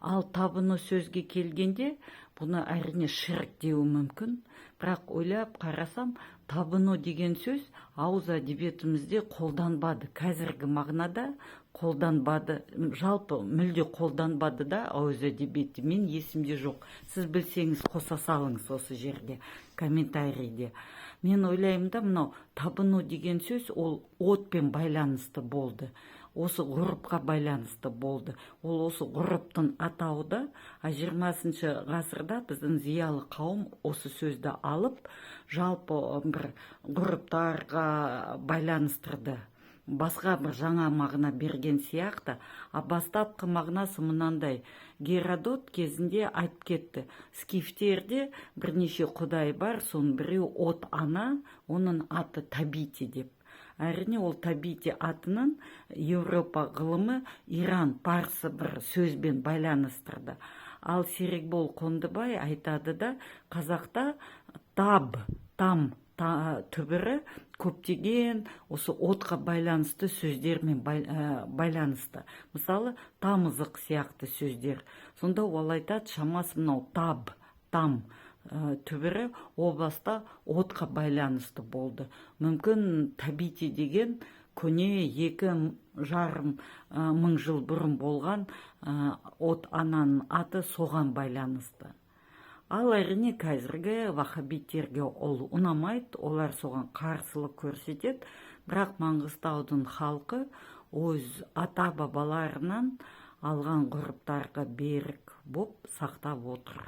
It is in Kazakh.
Ал табыну сөзге келгенде, бұны әрине ширк деуі мүмкін. Бірақ ойлап қарасам, табыну деген сөз ауыз әдебиетімізде қолданбады. Қазіргі мағынада қолданбады. Жалпы мүлде қолданбады да ауыз әдебиеті. Мен есімде жоқ. Сіз білсеңіз қоса салыңыз осы жерде, комментарийде. Мен ойлаймын да, мынау табыну деген сөз ол отпен байланысты болды. Осы ғұрыпқа байланысты болды. Ол осы ғұрыптың атауы да 20-шы ғасырда біздің зиялы қауым осы сөзді алып, жалпы бір ғұрыптарға байланыстырды. Басқа бір жаңа мағына берген сияқты, бастапқы мағынасы мынандай. Геродот кезінде айтып кетті. Скифтерде бірнеше құдай бар, соның біреу от ана, оның аты Табити деп. Әрине ол Табити атының Европа ғылымы Иран, парсы бір сөзбен байланыстырды. Ал Серікбол Қондыбай айтады да, қазақта там түбірі көптеген осы отқа байланысты сөздермен байланысты. Мысалы, тамызық сияқты сөздер. Сонда ол айтады, шамасы мынау там түбірі о баста отқа байланысты болды. Мүмкін Табити деген көне 2,5 мың жыл бұрын болған от ананың аты соған байланысты. Ал әрине қазіргі вахабиттерге ол ұнамайды, олар соған қарсылық көрсетеді, бірақ Маңғыстаудың халқы өз ата-бабаларынан алған ғұрыптарға берік боп сақтап отыр.